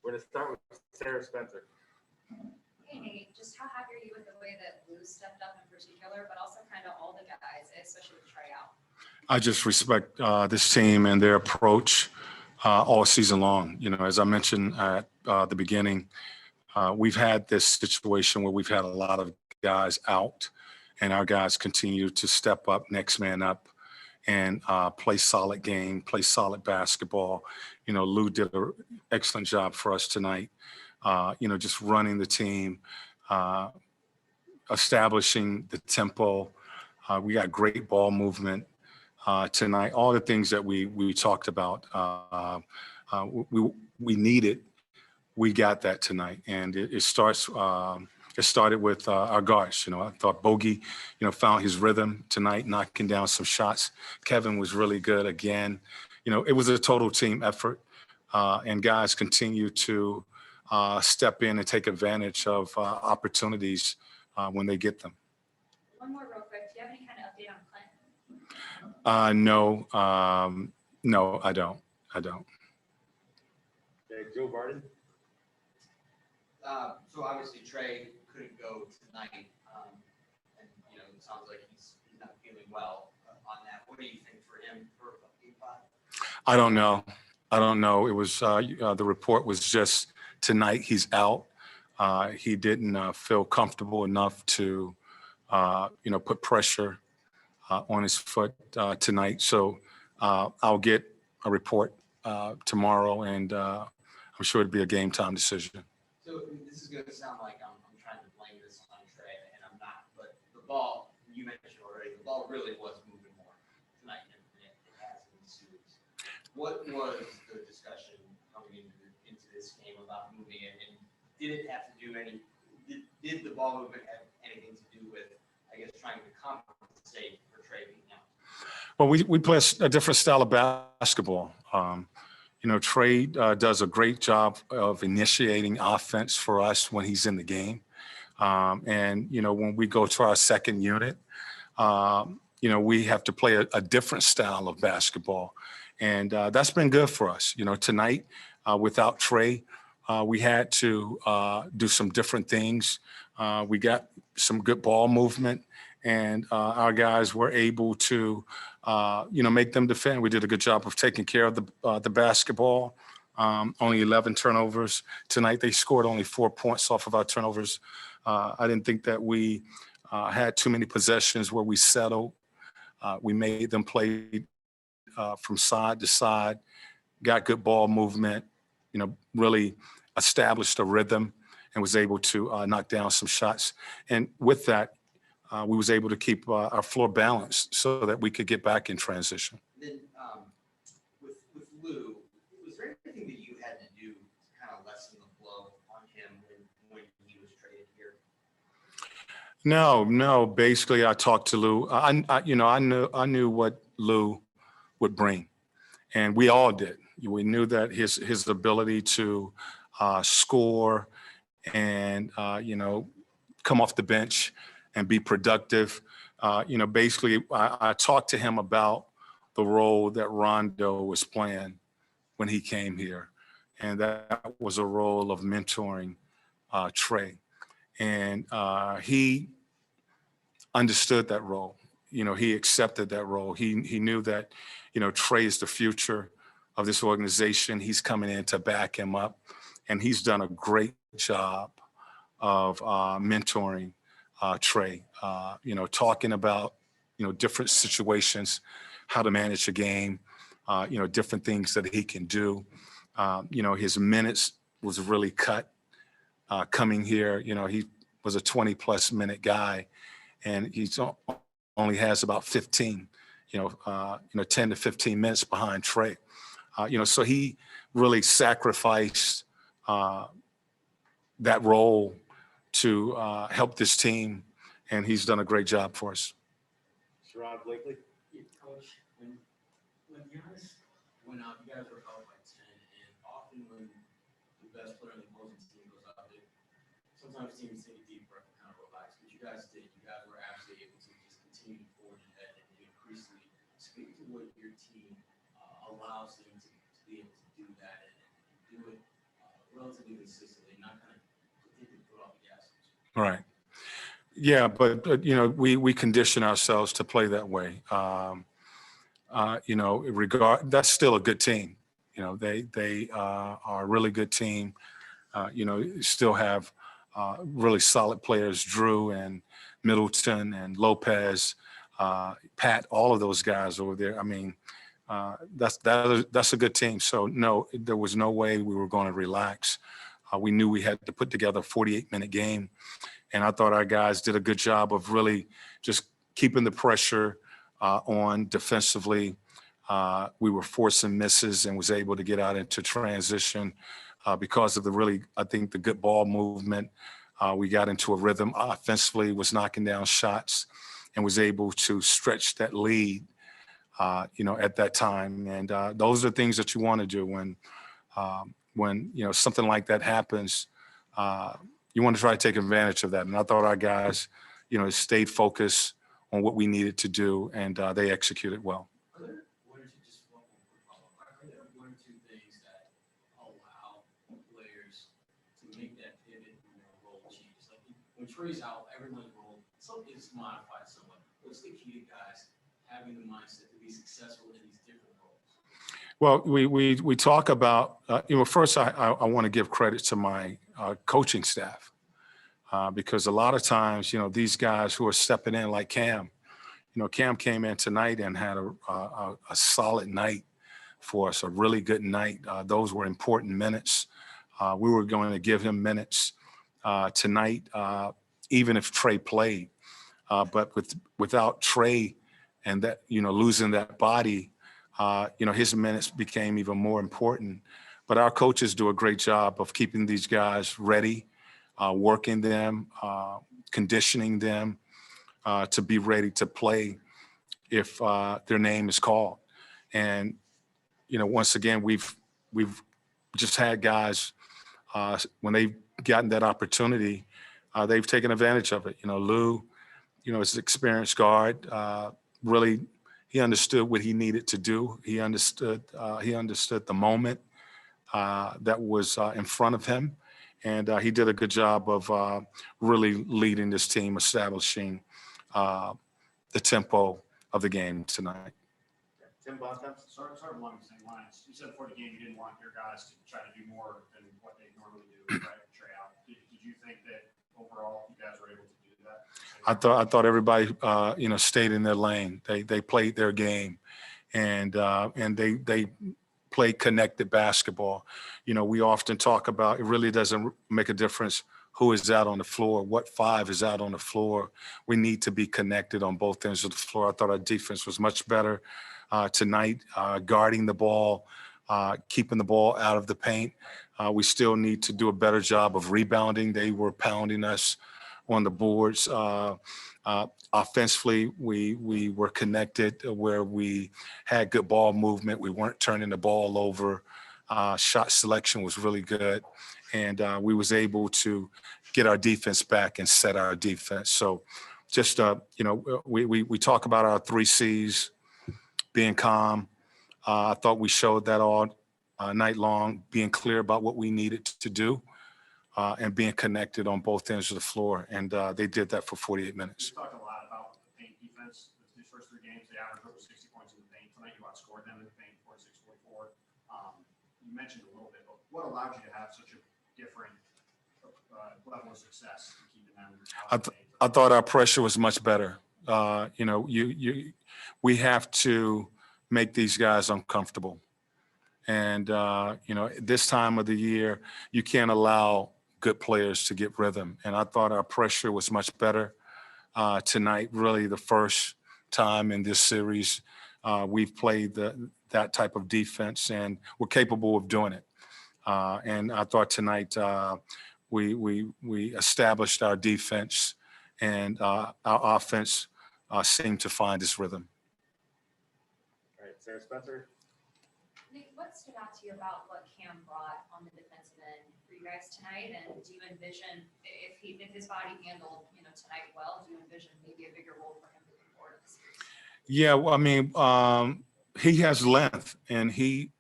We're going to start with Sarah Spencer. Hey, Nate, just how happy are you with the way that Lou stepped up in particular, but also kind of all the guys, especially with Trey out? I just respect this team and their approach all season long. You know, as I mentioned at the beginning, we've had this situation where we've had a lot of guys out, and our guys continue to step up, next man up, and play solid game, play solid basketball. You know, Lou did an excellent job for us tonight, you know, just running the team, establishing the tempo. We got great ball movement tonight. All the things that we talked about, we needed. We got that tonight, and it started with our guards. You know, I thought Bogey, you know, found his rhythm tonight, knocking down some shots. Kevin was really good again. You know, it was a total team effort, and guys continue to step in and take advantage of opportunities when they get them. One more real quick. Do you have any kind of update on Clinton? No, I don't. Okay, Joe Barton. So obviously Trey couldn't go tonight, and you know it sounds like he's not feeling well on that. What do you think for him for Game 5? I don't know. It was the report was just tonight he's out. He didn't feel comfortable enough to you know, put pressure on his foot tonight. So I'll get a report tomorrow, and I'm sure it'll be a game time decision. So this is going to sound like I'm trying to blame this on Trey, and I'm not. But the ball, you mentioned already, the ball really was moving more tonight than it has in the series. What was the discussion coming into this game about moving it, and did it have to do did the ball movement have anything to do with, I guess, trying to compensate for Trey being out? Well, we play a different style of basketball. You know, Trey does a great job of initiating offense for us when he's in the game. And, you know, when we go to our second unit, you know, we have to play a different style of basketball. And that's been good for us. You know, tonight, without Trey, we had to do some different things. We got some good ball movement, and our guys were able to, you know, make them defend. We did a good job of taking care of the basketball. Only 11 turnovers tonight. They scored only 4 points off of our turnovers. I didn't think that we had too many possessions where we settled. We made them play from side to side, got good ball movement, you know, really established a rhythm, and was able to knock down some shots. And with that, we was able to keep our floor balanced so that we could get back in transition. Then with Lou, was there anything that you had to do to kind of lessen the blow on him when he was traded here? No. Basically, I talked to Lou. I knew what Lou would bring, and we all did. We knew that his ability to score and you know, come off the bench and be productive. You know, basically, I talked to him about the role that Rondo was playing when he came here, and that was a role of mentoring Trey, and he understood that role. You know, he accepted that role. He knew that, you know, Trey is the future of this organization. He's coming in to back him up, and he's done a great job of mentoring Trey, you know, talking about, you know, different situations, how to manage a game, you know, different things that he can do. You know, his minutes was really cut coming here. You know, he was a 20-plus minute guy, and he's only has about 15, you know, 10 to 15 minutes behind Trey. You know, so he really sacrificed that role to help this team, and he's done a great job for us. Sherrod Blakely. Yeah, Coach, when Giannis went out, you guys were out by 10, and often when the best player on the opposing team goes out there, sometimes teams take a deep breath and kind of relax, but you guys did. You guys were actually able to just continue to forge ahead and increasingly speak to what your team allows them to be able to do that and do it relatively relatively consistently, not kind of taking the foot off the gas. Right. Yeah, but you know, we condition ourselves to play that way. You know, that's still a good team. You know, they are a really good team. You know, still have really solid players, Drew and Middleton and Lopez, Pat, all of those guys over there. I mean, that's a good team. So no, there was no way we were going to relax. We knew we had to put together a 48-minute game. And I thought our guys did a good job of really just keeping the pressure on defensively. We were forcing misses and was able to get out into transition because of I think, the good ball movement. We got into a rhythm offensively, was knocking down shots, and was able to stretch that lead, you know, at that time. And those are things that you want to do when you know, something like that happens. You want to try to take advantage of that. And I thought our guys, you know, stayed focused on what we needed to do, and they executed well. Are there one or two, just one quick follow-up, are there one or two things that allow players to make that pivot when their role changes? Like when Trey's out, everyone's role is modified somewhat. What's the key to guys having the mindset to be successful in these different roles? Well, we talk about, you know, first I want to give credit to my coaching staff because a lot of times, you know, these guys who are stepping in like Cam, you know, Cam came in tonight and had a solid night for us, a really good night. Those were important minutes. We were going to give him minutes tonight, even if Trey played. But without Trey and that, you know, losing that body, you know, his minutes became even more important. But our coaches do a great job of keeping these guys ready, working them, conditioning them to be ready to play if their name is called. And, you know, once again, we've just had guys when they've gotten that opportunity, they've taken advantage of it. You know, Lou, you know, is an experienced guard, really. He understood what he needed to do. He understood the moment that was in front of him. And he did a good job of really leading this team, establishing the tempo of the game tonight. Tim Bontemps. Sort of along the same lines. You said before the game you didn't want your guys to try to do more than what they normally do, right? Trey out. Did you think that overall you guys were able to do that? I thought everybody you know, stayed in their lane. They played their game, and they played connected basketball. You know, we often talk about it really doesn't make a difference who is out on the floor, what five is out on the floor. We need to be connected on both ends of the floor. I thought our defense was much better tonight, guarding the ball, keeping the ball out of the paint. We still need to do a better job of rebounding. They were pounding us on the boards. Offensively, we were connected where we had good ball movement. We weren't turning the ball over. Shot selection was really good. And we was able to get our defense back and set our defense. So just, you know, we talk about our 3 C's, being calm. I thought we showed that all night long, being clear about what we needed to do. And being connected on both ends of the floor. And they did that for 48 minutes. You talked a lot about the paint defense. These first 3 games, they averaged over 60 points in the paint. Tonight you outscored them in the paint, 46-44. You mentioned a little bit, but what allowed you to have such a different level of success in keeping them out of the paint? I thought our pressure was much better. You know, we have to make these guys uncomfortable. And, you know, this time of the year, you can't allow good players to get rhythm. And I thought our pressure was much better tonight, really the first time in this series. We've played that type of defense, and we're capable of doing it. And I thought tonight we established our defense, and our offense seemed to find its rhythm. All right, Sarah Spencer. Nate, what stood out to you about what Cam brought on the defensive end for you guys tonight? And do you envision if his body handled, you know, tonight well, do you envision maybe a bigger role for him moving forward in the series? Yeah, well, I mean, he has length, and he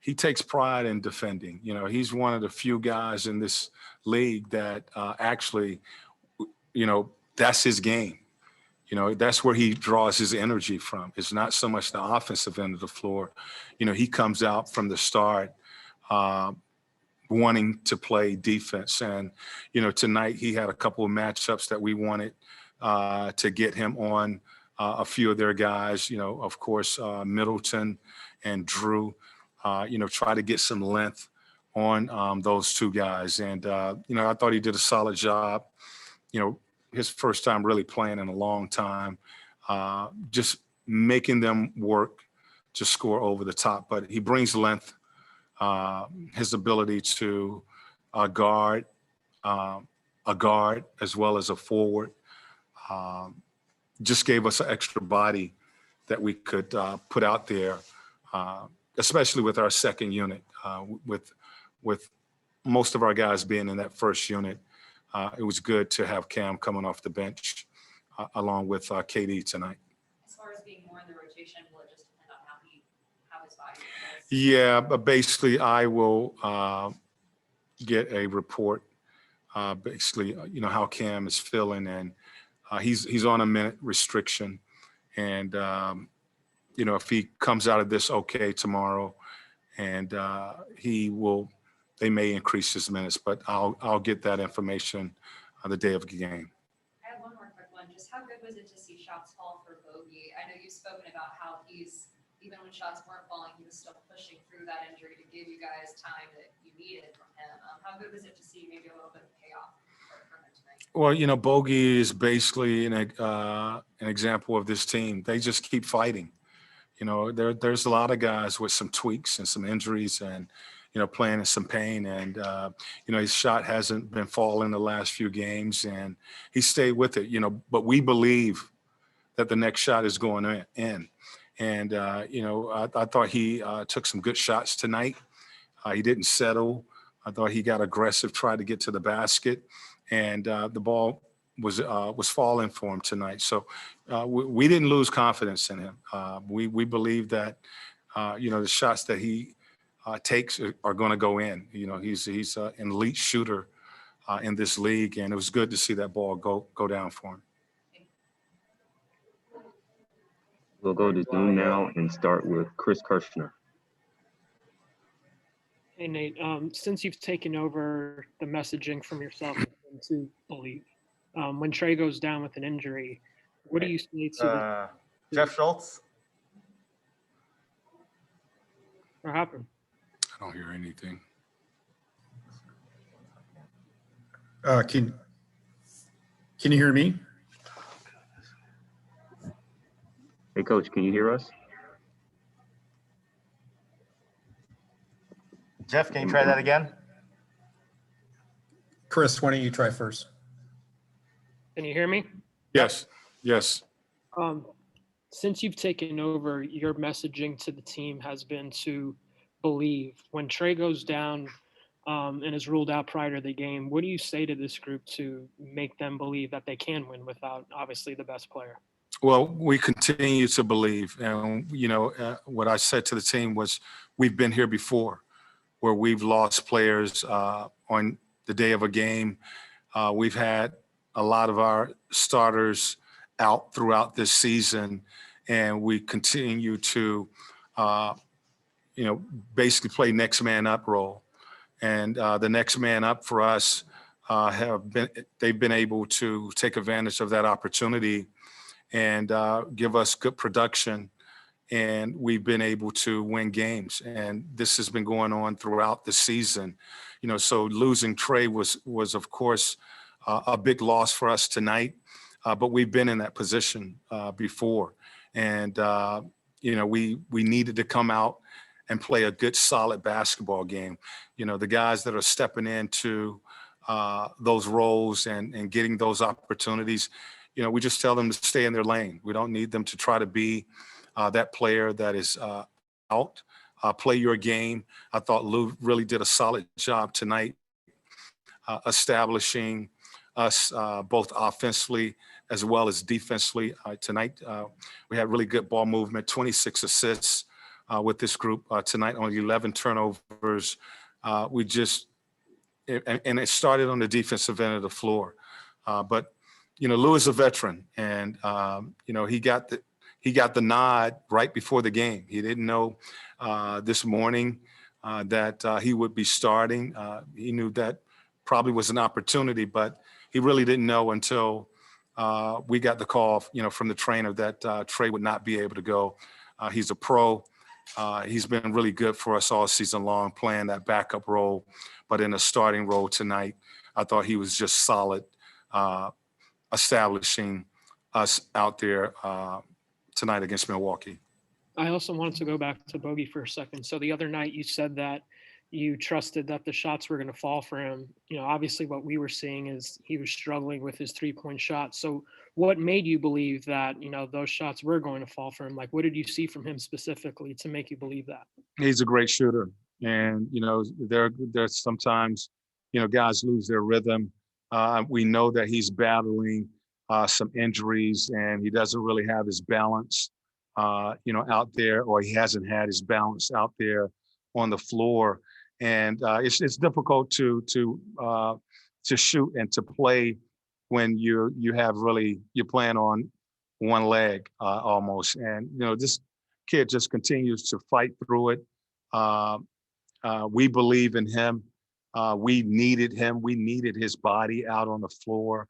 he takes pride in defending. You know, he's one of the few guys in this league that actually, you know, that's his game. You know, that's where he draws his energy from. It's not so much the offensive end of the floor. You know, he comes out from the start wanting to play defense. And, you know, tonight he had a couple of matchups that we wanted to get him on a few of their guys, you know, of course, Middleton and Drew, you know, try to get some length on those two guys. And, you know, I thought he did a solid job, you know, his first time really playing in a long time, just making them work to score over the top. But he brings length, his ability to guard a guard as well as a forward. Just gave us an extra body that we could put out there, especially with our second unit, with most of our guys being in that first unit. It was good to have Cam coming off the bench along with KD tonight. As far as being more in the rotation, will it just depend on how his body feels? Yeah, but basically I will get a report, basically, you know, how Cam is feeling, and he's on a minute restriction. And, you know, if he comes out of this okay tomorrow, and they may increase his minutes, but I'll get that information on the day of the game. I have one more quick one. Just how good was it to see shots fall for Bogey? I know you've spoken about how he's, even when shots weren't falling, he was still pushing through that injury to give you guys time that you needed from him. How good was it to see maybe a little bit of payoff for him tonight? Well, you know, Bogey is basically an example of this team. They just keep fighting. You know, there's a lot of guys with some tweaks and some injuries and, you know, playing in some pain. And, you know, his shot hasn't been falling the last few games, and he stayed with it, you know, but we believe that the next shot is going in. And, you know, I thought he took some good shots tonight. He didn't settle. I thought he got aggressive, tried to get to the basket, and the ball was falling for him tonight. So we didn't lose confidence in him. We believe that, you know, the shots that he takes are going to go in. You know, he's an elite shooter in this league, and it was good to see that ball go down for him. We'll go to Zoom now and start with Chris Kirshner. Hey, Nate, since you've taken over the messaging from yourself to believe, when Trey goes down with an injury, what do you say to Jeff Schultz. what happened? I don't hear anything. Can you hear me? Hey, Coach, can you hear us? Jeff, can you try that again? Chris, why don't you try first? Can you hear me? Yes. Since you've taken over, your messaging to the team has been to believe. When Trey goes down and is ruled out prior to the game, what do you say to this group to make them believe that they can win without obviously the best player? Well, we continue to believe. And, you know, what I said to the team was we've been here before where we've lost players on the day of a game. We've had a lot of our starters out throughout this season, and we continue to, you know, basically play next man up role. And the next man up for us they've been able to take advantage of that opportunity and give us good production, and we've been able to win games. And this has been going on throughout the season, you know. So losing Trey was of course a big loss for us tonight, but we've been in that position before, and you know, we needed to come out and play a good solid basketball game. You know, the guys that are stepping into those roles and getting those opportunities, you know, we just tell them to stay in their lane. We don't need them to try to be that player that is out. Play your game. I thought Lou really did a solid job tonight, establishing us both offensively as well as defensively. Tonight, we had really good ball movement, 26 assists, with this group tonight. Only 11 turnovers. And it started on the defensive end of the floor. But Lou is a veteran, and he got the nod right before the game. He didn't know this morning that he would be starting. He knew that probably was an opportunity, but he really didn't know until we got the call, from the trainer that Trey would not be able to go. He's a pro. He's been really good for us all season long, playing that backup role, but in a starting role tonight, I thought he was just solid, establishing us out there tonight against Milwaukee. I also wanted to go back to Bogey for a second. So the other night you said that you trusted that the shots were going to fall for him. Obviously what we were seeing is he was struggling with his 3-point shot. So what made you believe that, those shots were going to fall for him? Like, what did you see from him specifically to make you believe that? He's a great shooter. And, there's sometimes, guys lose their rhythm. We know that he's battling some injuries and he doesn't really have his balance, out there, or he hasn't had his balance out there on the floor. And it's difficult to shoot and to play when you're playing on one leg almost. And this kid just continues to fight through it. We believe in him. We needed him. We needed his body out on the floor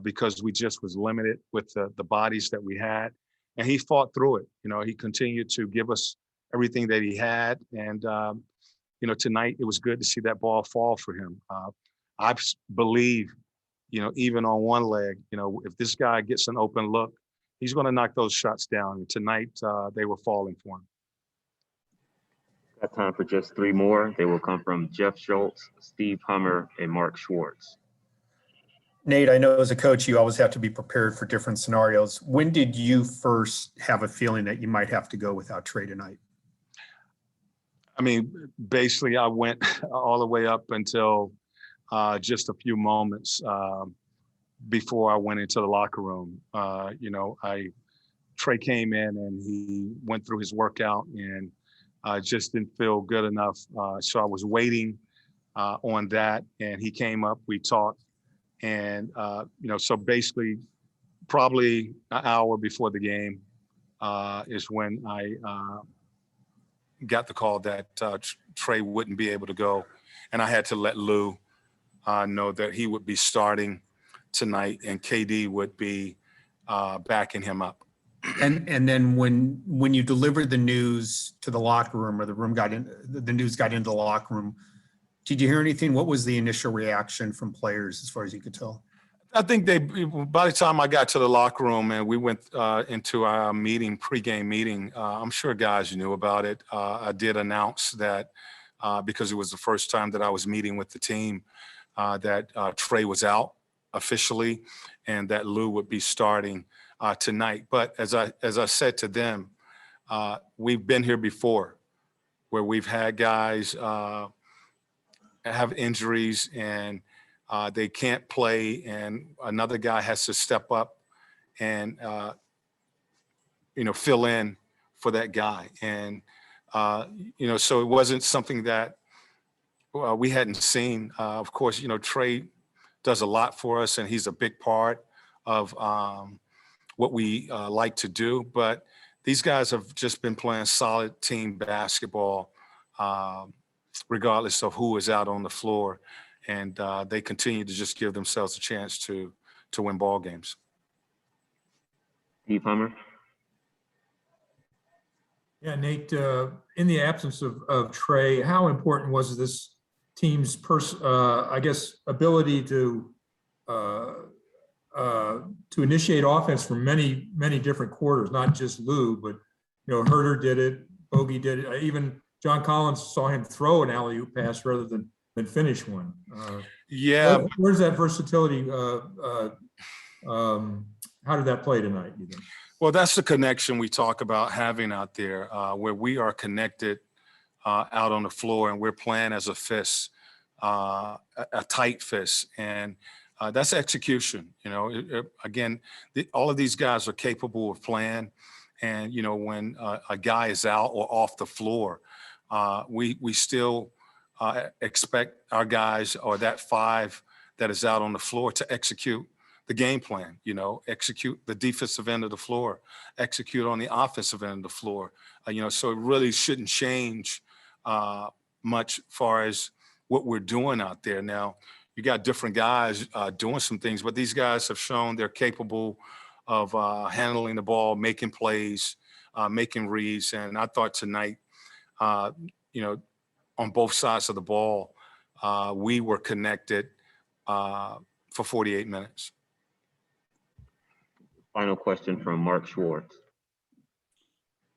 because we just was limited with the bodies that we had. And he fought through it. He continued to give us everything that he had. And, tonight it was good to see that ball fall for him. I believe, even on one leg, if this guy gets an open look, he's going to knock those shots down. And tonight they were falling for him. Got time for just 3 more. They will come from Jeff Schultz, Steve Hummer, and Mark Schwartz. Nate, I know as a coach, you always have to be prepared for different scenarios. When did you first have a feeling that you might have to go without Trey tonight? I mean, basically, I went all the way up until just a few moments before I went into the locker room. Trey came in and he went through his workout and just didn't feel good enough. So I was waiting on that, and he came up. We talked, and so basically, probably an hour before the game is when I got the call that Trey wouldn't be able to go. And I had to let Lou know that he would be starting tonight and KD would be backing him up. And then when you delivered the news to the locker room, or the news got into the locker room, did you hear anything? What was the initial reaction from players as far as you could tell? I think by the time I got to the locker room and we went into our pregame meeting, I'm sure guys knew about it. I did announce that because it was the first time that I was meeting with the team, that Trey was out officially and that Lou would be starting tonight. But as I said to them, we've been here before where we've had guys have injuries and they can't play, and another guy has to step up and fill in for that guy. And so it wasn't something that we hadn't seen. Of course, Trey does a lot for us, and he's a big part of what we like to do. But these guys have just been playing solid team basketball, regardless of who is out on the floor. And they continue to just give themselves a chance to win ball games. Steve Hummer. Yeah, Nate, in the absence of Trey, how important was this team's ability to initiate offense from many, many different quarters, not just Lou, but Herter did it, Bogey did it. Even John Collins saw him throw an alley-oop pass rather than finish one. Where's that versatility? How did that play tonight, you think? Well, that's the connection we talk about having out there, where we are connected out on the floor and we're playing as a fist, a tight fist. And that's execution. Again, all of these guys are capable of playing. And, you know, when a guy is out or off the floor, we still expect our guys or that five that is out on the floor to execute the game plan, you know, execute the defensive end of the floor, execute on the offensive end of the floor. You know, so it really shouldn't change much far as what we're doing out there. Now, you got different guys doing some things, but these guys have shown they're capable of handling the ball, making plays, making reads. And I thought tonight, you know, on both sides of the ball, we were connected for 48 minutes. Final question from Mark Schwartz.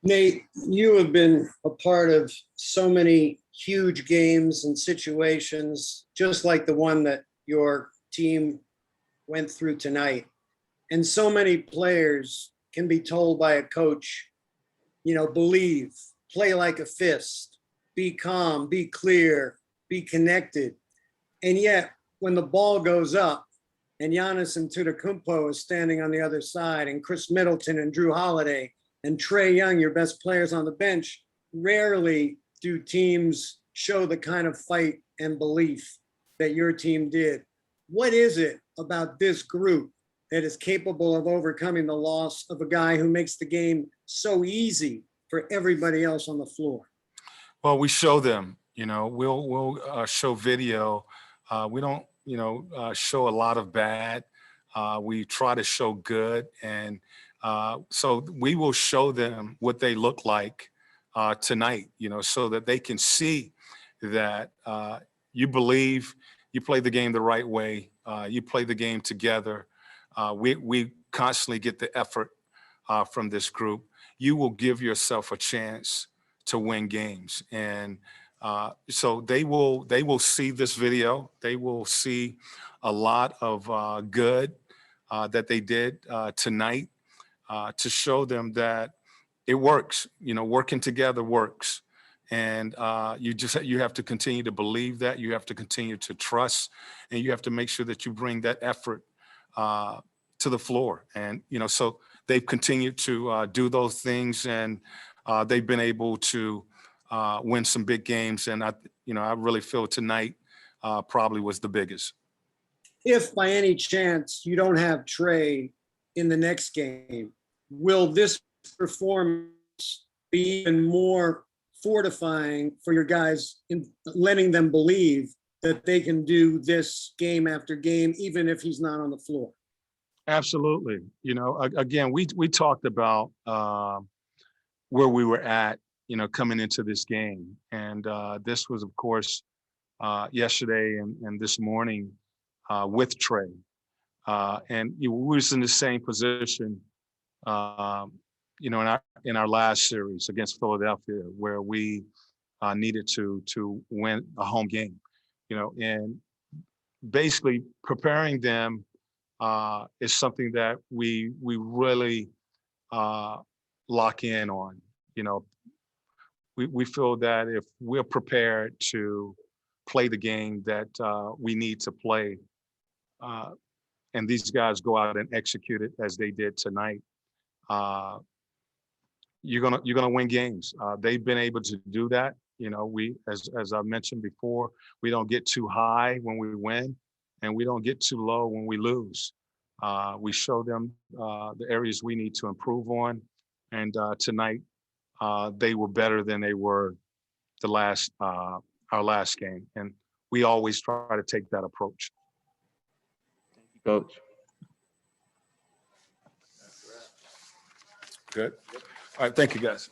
Nate, you have been a part of so many huge games and situations, just like the one that your team went through tonight. And so many players can be told by a coach, you know, believe, play like a fist, be calm, be clear, be connected. And yet, when the ball goes up and Giannis Antetokounmpo is standing on the other side, and Chris Middleton and Drew Holiday and Trae Young, your best players on the bench, rarely do teams show the kind of fight and belief that your team did. What is it about this group that is capable of overcoming the loss of a guy who makes the game so easy for everybody else on the floor? Well, we show them, you know, we'll show video. We don't, you know, show a lot of bad. We try to show good. And so we will show them what they look like tonight, you know, so that they can see that you believe, you play the game the right way, you play the game together. We constantly get the effort from this group. You will give yourself a chance to win games. And so they will see this video. They will see a lot of good that they did tonight to show them that it works. You know, working together works. And you have to continue to believe that. You have to continue to trust, and you have to make sure that you bring that effort to the floor. And, you know, so they've continued to do those things, and they've been able to win some big games. And I really feel tonight probably was the biggest. If by any chance you don't have Trae in the next game, will this performance be even more fortifying for your guys in letting them believe that they can do this game after game, even if he's not on the floor? Absolutely. You know, again, we talked about where we were at, you know, coming into this game. And this was, of course, yesterday and this morning with Trae. And we was in the same position, you know, in our last series against Philadelphia, where we needed to win a home game, you know, and basically preparing them is something that we really lock in on. You know, we feel that if we're prepared to play the game that we need to play, and these guys go out and execute it as they did tonight, you're gonna win games. They've been able to do that. You know, as I mentioned before, we don't get too high when we win, and we don't get too low when we lose. We show them the areas we need to improve on, and tonight they were better than they were our last game, and we always try to take that approach. Thank you, Coach. Good. All right, thank you, guys.